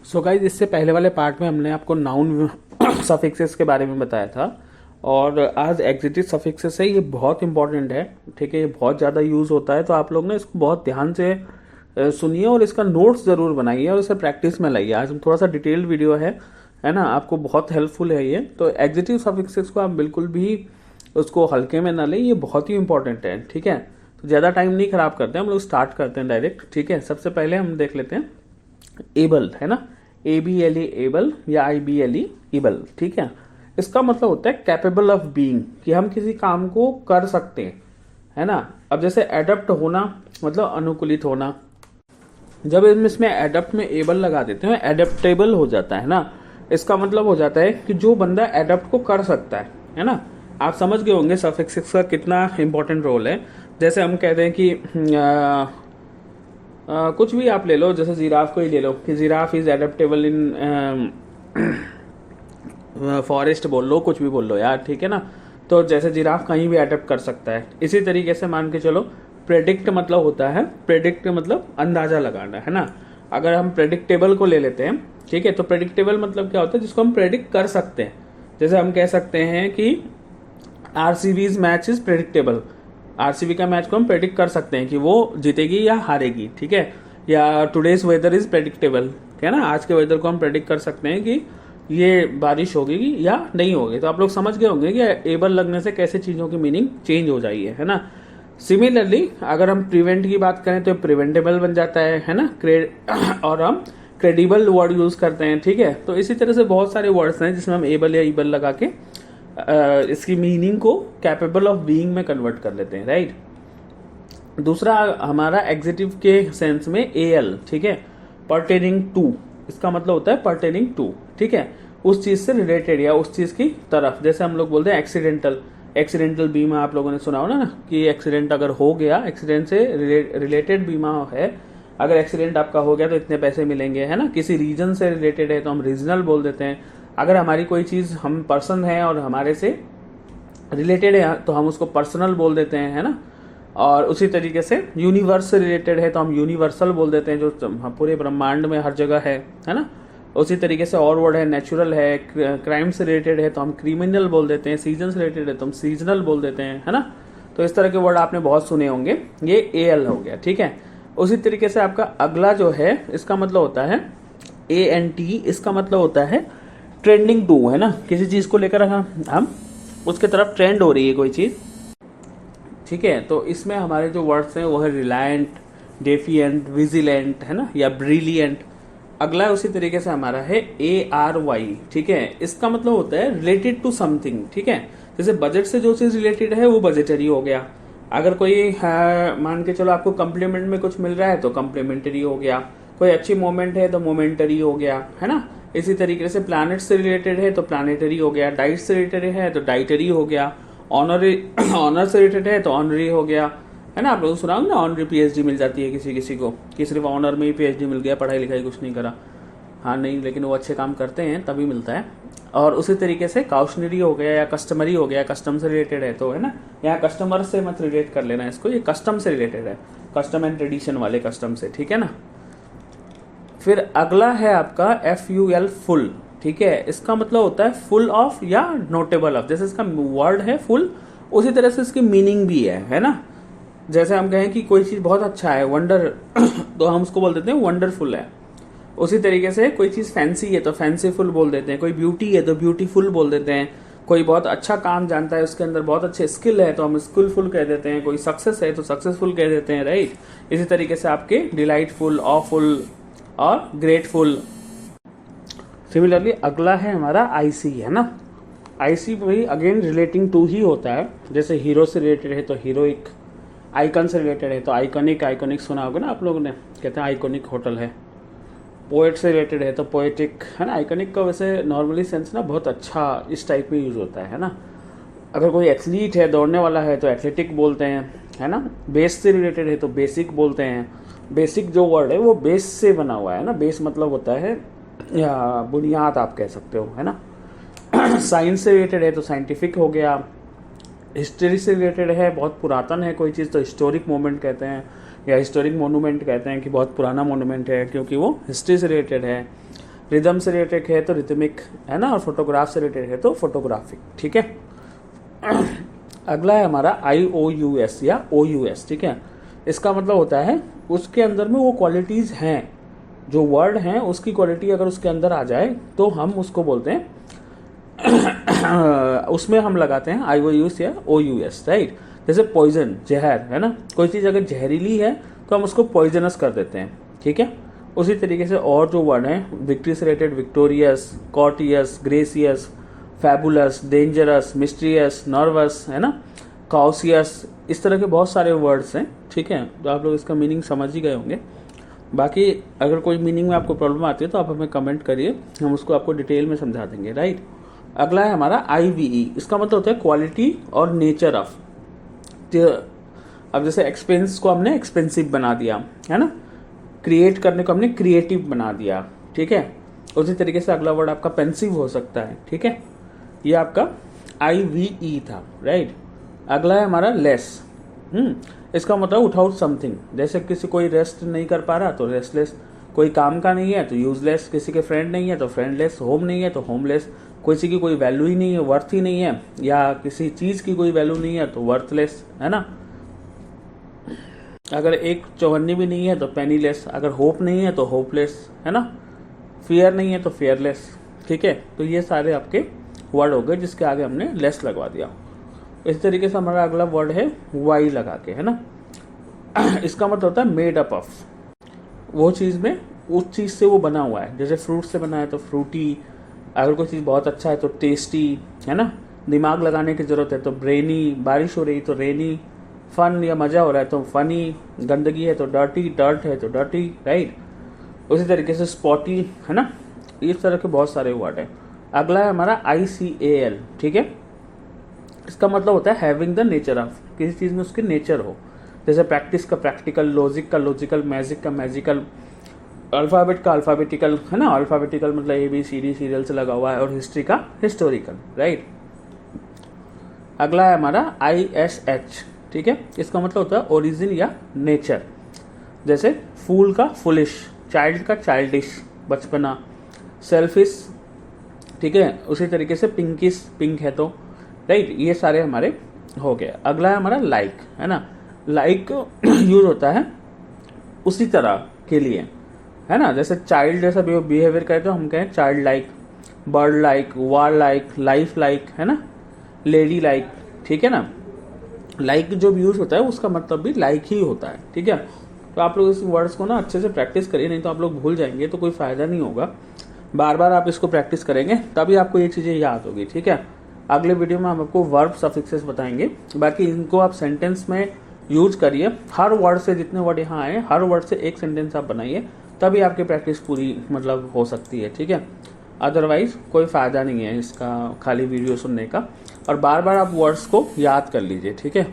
So guys, इससे पहले वाले पार्ट में हमने आपको नाउन सफिक्सेस के बारे में बताया था और आज एग्जेक्टिव सफिक्सेस है। ये बहुत इंपॉर्टेंट है, ठीक है। ये बहुत ज़्यादा यूज़ होता है, तो आप लोग ना इसको बहुत ध्यान से सुनिए और इसका नोट्स ज़रूर बनाइए और इसे प्रैक्टिस में लाइए। आज हम थोड़ा सा डिटेल्ड वीडियो है ना, आपको बहुत हेल्पफुल है ये। तो एग्जेक्टिव सफिक्सेस को आप बिल्कुल भी उसको हल्के में ना लें, ये बहुत ही इंपॉर्टेंट है, ठीक है। तो ज़्यादा टाइम नहीं खराब करते हैं, हम लोग स्टार्ट करते हैं डायरेक्ट, ठीक है। सबसे पहले हम देख लेते हैं एबल, है ना, ABLE एबल या IBLE एबल, ठीक है। इसका मतलब होता है कैपेबल ऑफ बीइंग, कि हम किसी काम को कर सकते हैं, है ना। अब जैसे एडप्ट होना मतलब अनुकूलित होना, जब इसमें एडप्ट में एबल लगा देते हैं एडेप्टेबल हो जाता है ना। इसका मतलब हो जाता है कि जो बंदा एडप्ट को कर सकता है ना। आप समझ गए होंगे सफिक्स का कितना इंपॉर्टेंट रोल है। जैसे हम कहते हैं कि कुछ भी आप ले लो, जैसे जिराफ को ही ले लो कि giraffe is adaptable in forest, बोल लो, कुछ भी बोल लो यार, ठीक है ना। तो जैसे जिराफ कहीं भी एडेप्ट कर सकता है, इसी तरीके से मान के चलो प्रेडिक्ट मतलब होता है, प्रेडिक्ट मतलब अंदाजा लगाना, है ना। अगर हम प्रेडिक्टेबल को ले लेते हैं, ठीक है, तो प्रेडिक्टेबल मतलब क्या होता है, जिसको हम प्रेडिक्ट कर सकते हैं। जैसे हम कह सकते हैं कि RCB's match is predictable, RCB का मैच को हम प्रेडिक्ट कर सकते हैं कि वो जीतेगी या हारेगी, ठीक है। या टुडेज वेदर इज प्रेडिक्टेबल, है ना, आज के वेदर को हम प्रेडिक्ट कर सकते हैं कि ये बारिश होगी या नहीं होगी। तो आप लोग समझ गए होंगे कि एबल लगने से कैसे चीजों की मीनिंग चेंज हो जाएगी, है ना। सिमिलरली अगर हम प्रिवेंट की बात करें तो प्रिवेंटेबल बन जाता है ना, और हम क्रेडिबल वर्ड यूज करते हैं, ठीक है। तो इसी तरह से बहुत सारे वर्ड्स हैं जिसमें हम एबल या ईबल लगा के इसकी मीनिंग को कैपेबल ऑफ बीइंग में कन्वर्ट कर लेते हैं, राइट। दूसरा हमारा एग्जेक्टिव के सेंस में AL, ठीक है, पर्टेनिंग टू, इसका मतलब होता है पर्टेनिंग टू, ठीक है, उस चीज से रिलेटेड या उस चीज की तरफ। जैसे हम लोग बोलते हैं एक्सीडेंटल बीमा, आप लोगों ने सुना हो ना कि एक्सीडेंट अगर हो गया, एक्सीडेंट से रिलेटेड बीमा है, अगर एक्सीडेंट आपका हो गया तो इतने पैसे मिलेंगे, है ना। किसी रीजन से रिलेटेड है तो हम रीजनल बोल देते हैं। अगर हमारी कोई चीज, हम पर्सन है और हमारे से रिलेटेड है तो हम उसको पर्सनल बोल देते हैं, है ना। और उसी तरीके से यूनिवर्स से रिलेटेड है तो हम यूनिवर्सल बोल देते हैं, जो पूरे ब्रह्मांड में हर जगह है ना। उसी तरीके से और वर्ड है नेचुरल है, क्राइम से रिलेटेड है तो हम क्रिमिनल बोल देते हैं, सीजन से रिलेटेड है तो हम सीजनल बोल देते हैं, है ना। तो इस तरह के वर्ड आपने बहुत सुने होंगे। ये AL हो गया, ठीक है। उसी तरीके से आपका अगला जो है, इसका मतलब होता है ANT, इसका मतलब होता है ट्रेंडिंग टू, है ना। किसी चीज को लेकर हम उसके तरफ ट्रेंड हो रही है कोई चीज, ठीक है। तो इसमें हमारे जो वर्ड्स हैं वो है रिलायंट, डेफिएंट, विजिलेंट, है ना, या ब्रिलियंट। अगला उसी तरीके से हमारा है ARY, ठीक है। इसका मतलब होता है रिलेटेड टू समथिंग, ठीक है। जैसे बजट से जो चीज रिलेटेड है वो बजटरी हो गया। अगर कोई मान के चलो आपको कम्प्लीमेंट में कुछ मिल रहा है तो कम्प्लीमेंटरी हो गया। कोई अच्छी मोमेंट है तो मोमेंटरी हो गया, है ना। इसी तरीके से प्लैनेट से रिलेटेड है तो प्लैनेटरी हो गया, डाइट से रिलेटेड है तो डाइटरी हो गया, ऑनर से रिलेटेड है तो ऑनरी हो गया, है ना। आप लोगों को सुना होगा ना, ऑनरी PhD मिल जाती है किसी किसी को, कि सिर्फ ऑनर में ही PhD मिल गया, पढ़ाई लिखाई कुछ नहीं करा, हाँ नहीं, लेकिन वो अच्छे काम करते हैं तभी मिलता है। और उसी तरीके से काउशनरी हो गया या कस्टमरी हो गया, कस्टम से रिलेटेड है तो, है ना। यहाँ कस्टमर से मत रिलेट कर लेना इसको, ये कस्टम से रिलेटेड है, कस्टम एंड ट्रेडिशन वाले कस्टम से, ठीक है ना। फिर अगला है आपका FUL, फुल, ठीक है। इसका मतलब होता है फुल ऑफ या नोटेबल ऑफ। जैसे इसका वर्ड है फुल, उसी तरह से इसकी मीनिंग भी है ना। जैसे हम कहें कि कोई चीज बहुत अच्छा है, वंडर तो हम उसको बोल देते हैं वंडरफुल है। उसी तरीके से कोई चीज फैंसी है तो फैंसीफुल बोल देते हैं, कोई ब्यूटी है तो ब्यूटीफुल बोल देते हैं, कोई बहुत अच्छा काम जानता है, उसके अंदर बहुत अच्छे स्किल है तो हम स्किलफुल कह देते हैं, कोई सक्सेस है तो सक्सेसफुल कह देते हैं, राइट। इसी तरीके से आपके डिलाइटफुल, ऑफुल और ग्रेटफुल। सिमिलरली अगला है हमारा IC, है ना। IC भी अगेन रिलेटिंग टू ही होता है। जैसे हीरो से रिलेटेड है तो हीरोइक, आइकन से रिलेटेड है तो आइकॉनिक, आइकॉनिक सुना होगा ना आप लोगों ने, कहते हैं आइकॉनिक होटल है। पोएट से रिलेटेड है तो पोएटिक, है ना। आइकॉनिक का वैसे नॉर्मली सेंस ना बहुत अच्छा इस टाइप में यूज होता है ना। अगर कोई एथलीट है, दौड़ने वाला है तो एथलेटिक बोलते हैं, है ना। बेस से रिलेटेड है तो बेसिक बोलते हैं। बेसिक जो वर्ड है वो बेस से बना हुआ है ना, बेस मतलब होता है या बुनियाद आप कह सकते हो, है ना। साइंस से रिलेटेड है तो साइंटिफिक हो गया। हिस्ट्री से रिलेटेड है, बहुत पुरातन है कोई चीज़ तो हिस्टोरिक मोमेंट कहते हैं, या हिस्टोरिक मोनूमेंट कहते हैं कि बहुत पुराना मोनूमेंट है क्योंकि वो हिस्ट्री से रिलेटेड है। रिदम से रिलेटेड है तो रिदमिक, है ना, और फोटोग्राफ से रिलेटेड है तो फोटोग्राफिक, ठीक है। अगला है हमारा IOUS या OUS, ठीक है। इसका मतलब होता है उसके अंदर में वो क्वालिटीज़ हैं, जो वर्ड हैं उसकी क्वालिटी अगर उसके अंदर आ जाए तो हम उसको बोलते हैं उसमें हम लगाते हैं IOUS या OUS, राइट। जैसे पॉइजन, जहर, है ना, कोई चीज़ अगर जहरीली है तो हम उसको पॉइजनस कर देते हैं, ठीक है। उसी तरीके से और जो वर्ड हैं विक्ट्री से related, victorious, courteous, gracious, fabulous, dangerous, mysterious, nervous, है ना, कॉसियस, इस तरह के बहुत सारे वर्ड्स हैं, ठीक है। तो आप लोग इसका मीनिंग समझ ही गए होंगे। बाकी अगर कोई मीनिंग में आपको प्रॉब्लम आती है तो आप हमें कमेंट करिए, हम उसको आपको डिटेल में समझा देंगे, राइट। अगला है हमारा IVE। इसका मतलब होता है क्वालिटी और नेचर ऑफ। अब जैसे एक्सपेंस को हमने एक्सपेंसिव बना दिया, है ना, क्रिएट करने को हमने क्रिएटिव बना दिया, ठीक है। उसी तरीके से अगला वर्ड आपका पेंसिव हो सकता है, ठीक है। ये आपका IVE था, राइट। अगला है हमारा लेस। इसका मतलब विदाउट समथिंग, जैसे किसी कोई रेस्ट नहीं कर पा रहा तो रेस्टलेस, कोई काम का नहीं है तो यूजलेस, किसी के फ्रेंड नहीं है तो फ्रेंडलेस, होम नहीं है तो होमलेस, किसी की कोई वैल्यू ही नहीं है, वर्थ ही नहीं है, या किसी चीज की कोई वैल्यू नहीं है तो वर्थलेस, है ना। अगर एक चौवन्नी भी नहीं है तो पेनीलेस, अगर होप नहीं है तो होपलेस, है ना, फियर नहीं है तो फियरलेस, ठीक है। तो ये सारे आपके वर्ड हो गए जिसके आगे हमने लेस लगवा दिया। इस तरीके से हमारा अगला वर्ड है वाई लगा के, है ना। इसका मतलब होता है मेड अप ऑफ, वो चीज़ में उस चीज़ से वो बना हुआ है। जैसे फ्रूट से बना है तो फ्रूटी, अगर कोई चीज़ बहुत अच्छा है तो टेस्टी, है ना, दिमाग लगाने की ज़रूरत है तो ब्रेनी, बारिश हो रही तो रेनी, फन या मज़ा हो रहा है तो फनी, गंदगी है तो डर्टी, डर्ट है तो डर्टी, राइट। उसी तरीके से स्पॉटी, है ना, इस तरह के बहुत सारे वर्ड है। अगला है हमारा ICAL, ठीक है। इसका मतलब होता है हैविंग द नेचर ऑफ, किसी चीज़ में उसकी नेचर हो। जैसे प्रैक्टिस का प्रैक्टिकल, लॉजिक का लॉजिकल, मैजिक का मैजिकल, अल्फ़ाबेट का अल्फ़ाबेटिकल, है ना, अल्फ़ाबेटिकल मतलब ABCD सीरियल से लगा हुआ है, और हिस्ट्री का हिस्टोरिकल, राइट। अगला है हमारा ISH, ठीक है। इसका मतलब होता है ओरिजिन या नेचर। जैसे फूल का फुलिश, चाइल्ड का चाइल्डिश, बचपना, सेल्फिश, ठीक है। उसी तरीके से पिंकिश, पिंक है तो, राइट। ये सारे हमारे हो गए। अगला है हमारा लाइक, है ना। लाइक यूज होता है उसी तरह के लिए, है ना। जैसे चाइल्ड जैसा बिहेवियर करे तो हम कहें चाइल्ड लाइक, बर्ड लाइक, वार लाइक, लाइफ लाइक, है ना, लेडी लाइक, ठीक है ना। लाइक जो भी यूज होता है उसका मतलब भी लाइक ही होता है, ठीक है। तो आप लोग इस वर्ड्स को ना अच्छे से प्रैक्टिस करिए, नहीं तो आप लोग भूल जाएंगे तो कोई फायदा नहीं होगा। बार बार आप इसको प्रैक्टिस करेंगे तभी आपको ये चीज़ें याद होगी, ठीक है। अगले वीडियो में हम आपको वर्ब सफिक्सेस बताएंगे, बाकी इनको आप सेंटेंस में यूज करिए। हर वर्ड से, जितने वर्ड यहाँ आए हर वर्ड से एक सेंटेंस आप बनाइए, तभी आपकी प्रैक्टिस पूरी मतलब हो सकती है, ठीक है। अदरवाइज कोई फ़ायदा नहीं है इसका खाली वीडियो सुनने का। और बार बार आप वर्ड्स को याद कर लीजिए, ठीक है।